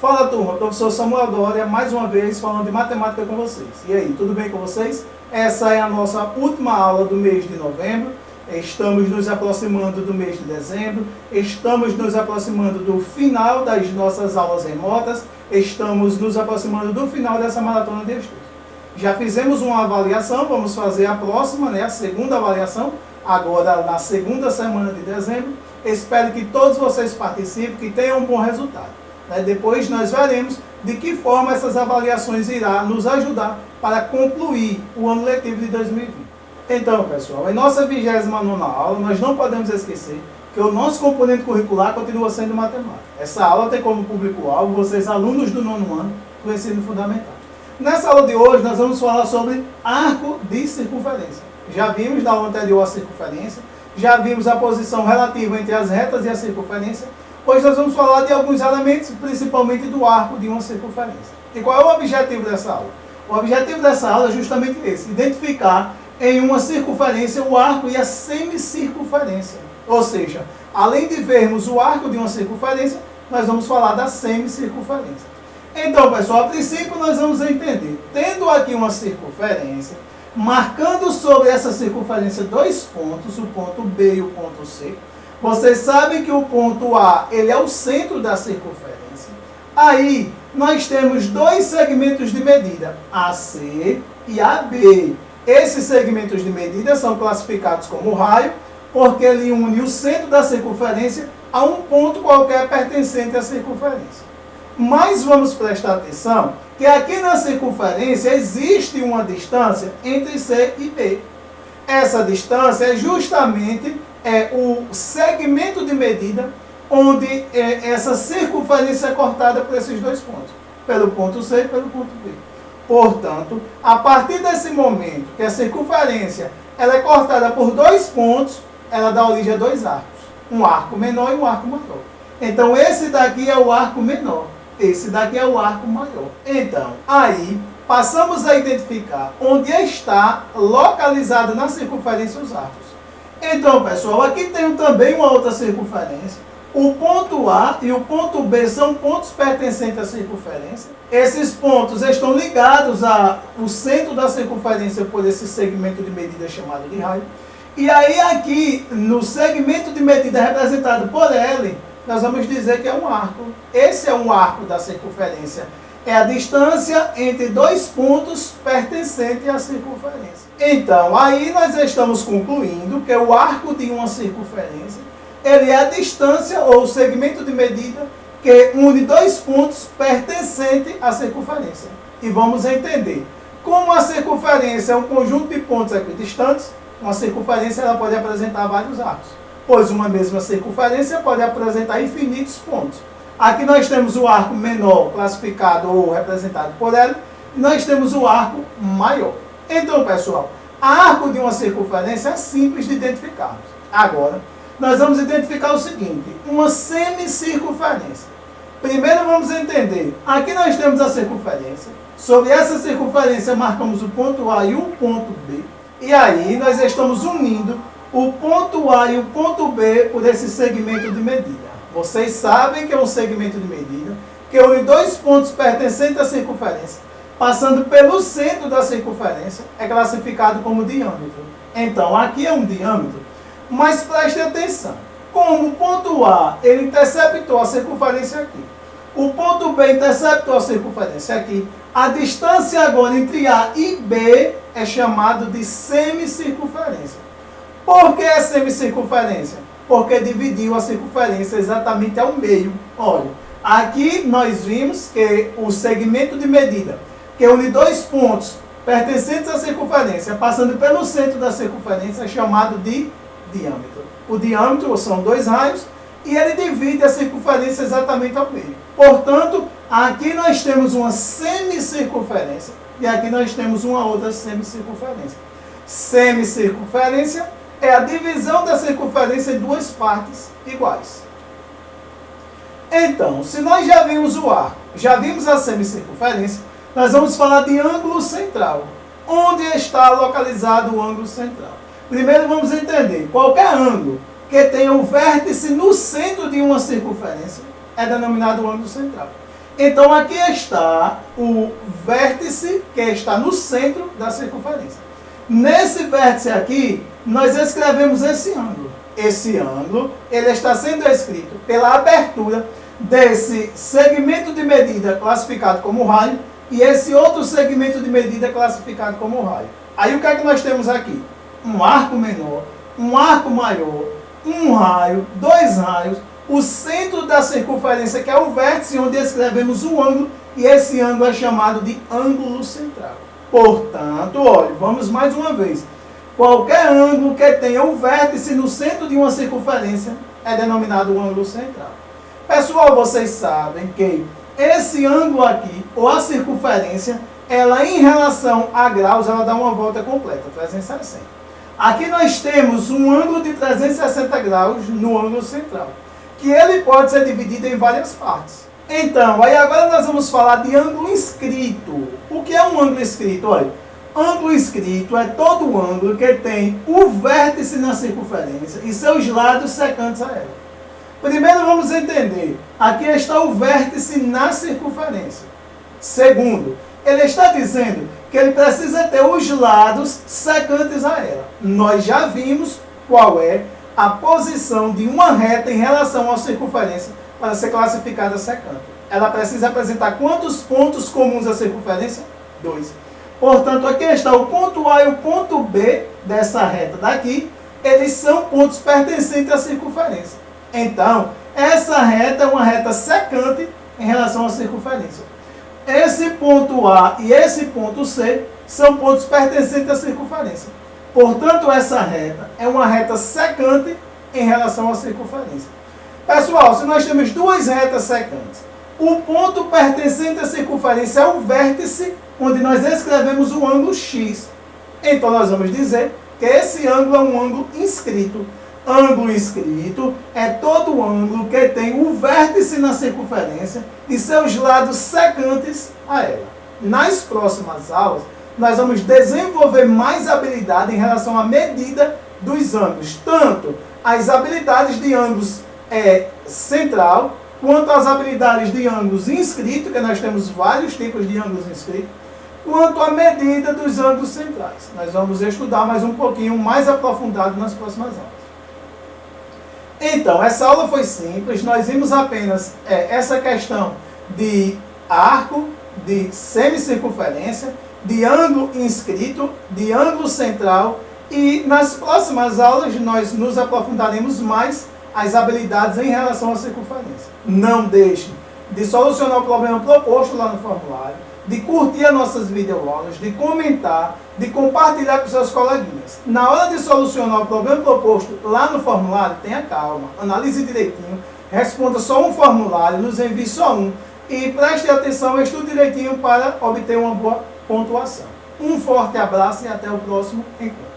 Fala turma, professor Samuel Doria, mais uma vez falando de matemática com vocês. E aí, tudo bem com vocês? Essa é a nossa última aula do mês de novembro. Estamos nos aproximando do mês de dezembro, estamos nos aproximando do final das nossas aulas remotas, estamos nos aproximando do final dessa maratona de estudos. Já fizemos uma avaliação, vamos fazer a próxima, a segunda avaliação, agora na segunda semana de dezembro. Espero que todos vocês participem, que tenham um bom resultado. Depois nós veremos de que forma essas avaliações irão nos ajudar para concluir o ano letivo de 2020. Então, pessoal, em nossa 29ª aula, nós não podemos esquecer que o nosso componente curricular continua sendo matemática. Essa aula tem como público-alvo vocês, alunos do 9º ano do ensino fundamental. Nessa aula de hoje, nós vamos falar sobre arco de circunferência. Já vimos na aula anterior a circunferência, já vimos a posição relativa entre as retas e a circunferência. Hoje nós vamos falar de alguns elementos, principalmente do arco de uma circunferência. E qual é o objetivo dessa aula? O objetivo dessa aula é justamente esse, identificar em uma circunferência o arco e a semicircunferência. Ou seja, além de vermos o arco de uma circunferência, nós vamos falar da semicircunferência. Então, pessoal, a princípio nós vamos entender, tendo aqui uma circunferência, marcando sobre essa circunferência dois pontos, o ponto B e o ponto C. Vocês sabem que o ponto A, ele é o centro da circunferência. Aí, nós temos dois segmentos de medida, AC e AB. Esses segmentos de medida são classificados como raio, porque ele une o centro da circunferência a um ponto qualquer pertencente à circunferência. Mas vamos prestar atenção que aqui na circunferência existe uma distância entre C e B. Essa distância é justamente o segmento de medida onde essa circunferência é cortada por esses dois pontos, pelo ponto C e pelo ponto B. Portanto, a partir desse momento que a circunferência ela é cortada por dois pontos, ela dá origem a dois arcos. Um arco menor e um arco maior. Então, esse daqui é o arco menor. Esse daqui é o arco maior. Então, aí, passamos a identificar onde está localizado na circunferência os arcos. Então, pessoal, aqui tem também uma outra circunferência. O ponto A e o ponto B são pontos pertencentes à circunferência. Esses pontos estão ligados ao centro da circunferência por esse segmento de medida chamado de raio. E aí aqui, no segmento de medida representado por L, nós vamos dizer que é um arco. Esse é um arco da circunferência. É a distância entre dois pontos pertencentes à circunferência. Então, aí nós estamos concluindo que o arco de uma circunferência ele é a distância ou o segmento de medida que une dois pontos pertencentes à circunferência. E vamos entender. Como a circunferência é um conjunto de pontos equidistantes, uma circunferência ela pode apresentar vários arcos, pois uma mesma circunferência pode apresentar infinitos pontos. Aqui nós temos o arco menor classificado ou representado por L, e nós temos o arco maior. Então, pessoal, arco de uma circunferência é simples de identificarmos. Agora, nós vamos identificar o seguinte, uma semicircunferência. Primeiro vamos entender, aqui nós temos a circunferência, sobre essa circunferência marcamos o ponto A e o ponto B, e aí nós estamos unindo o ponto A e o ponto B por esse segmento de medida. Vocês sabem que é um segmento de medida que une dois pontos pertencentes à circunferência, passando pelo centro da circunferência, é classificado como diâmetro. Então, aqui é um diâmetro. Mas preste atenção, como o ponto A ele interceptou a circunferência aqui, o ponto B interceptou a circunferência aqui, a distância agora entre A e B é chamado de semicircunferência. Por que é semicircunferência? Porque dividiu a circunferência exatamente ao meio. Olha, aqui nós vimos que o segmento de medida que une dois pontos pertencentes à circunferência, passando pelo centro da circunferência, é chamado de diâmetro. O diâmetro são dois raios e ele divide a circunferência exatamente ao meio. Portanto, aqui nós temos uma semicircunferência e aqui nós temos uma outra semicircunferência. Semicircunferência é a divisão da circunferência em duas partes iguais. Então, se nós já vimos o arco, já vimos a semicircunferência, nós vamos falar de ângulo central. Onde está localizado o ângulo central? Primeiro vamos entender, qualquer ângulo que tenha um vértice no centro de uma circunferência é denominado ângulo central. Então aqui está o vértice que está no centro da circunferência. Nesse vértice aqui, nós escrevemos esse ângulo. Esse ângulo, ele está sendo escrito pela abertura desse segmento de medida classificado como raio e esse outro segmento de medida classificado como raio. Aí o que é que nós temos aqui? Um arco menor, um arco maior, um raio, dois raios, o centro da circunferência, que é o vértice onde escrevemos o ângulo, e esse ângulo é chamado de ângulo central. Portanto, olha, vamos mais uma vez. Qualquer ângulo que tenha o vértice no centro de uma circunferência é denominado ângulo central. Pessoal, vocês sabem que esse ângulo aqui, ou a circunferência, ela em relação a graus, ela dá uma volta completa, 360. Aqui nós temos um ângulo de 360 graus no ângulo central, que ele pode ser dividido em várias partes. Então, aí agora nós vamos falar de ângulo inscrito. O que é um ângulo inscrito? Olha, ângulo inscrito é todo ângulo que tem o vértice na circunferência e seus lados secantes a ela. Primeiro vamos entender, aqui está o vértice na circunferência. Segundo, ele está dizendo que ele precisa ter os lados secantes a ela. Nós já vimos qual é a posição de uma reta em relação à circunferência para ser classificada secante. Ela precisa apresentar quantos pontos comuns à circunferência? 2. Portanto, aqui está o ponto A e o ponto B dessa reta daqui. Eles são pontos pertencentes à circunferência. Então, essa reta é uma reta secante em relação à circunferência. Esse ponto A e esse ponto C são pontos pertencentes à circunferência. Portanto, essa reta é uma reta secante em relação à circunferência. Pessoal, se nós temos duas retas secantes, o ponto pertencente à circunferência é o vértice onde nós escrevemos o ângulo X. Então, nós vamos dizer que esse ângulo é um ângulo inscrito. Ângulo inscrito é todo ângulo que tem o vértice na circunferência e seus lados secantes a ela. Nas próximas aulas, nós vamos desenvolver mais habilidade em relação à medida dos ângulos, tanto as habilidades de ângulos central, quanto as habilidades de ângulos inscritos, que nós temos vários tipos de ângulos inscritos, quanto a medida dos ângulos centrais. Nós vamos estudar mais um pouquinho mais aprofundado nas próximas aulas. Então, essa aula foi simples, nós vimos apenas essa questão de arco, de semicircunferência, de ângulo inscrito, de ângulo central, e nas próximas aulas nós nos aprofundaremos mais as habilidades em relação à circunferência. Não deixe de solucionar o problema proposto lá no formulário, de curtir as nossas videoaulas, de comentar, de compartilhar com seus coleguinhas. Na hora de solucionar o problema proposto lá no formulário, tenha calma, analise direitinho, responda só um formulário, nos envie só um e preste atenção, estude direitinho para obter uma boa pontuação. Um forte abraço e até o próximo encontro.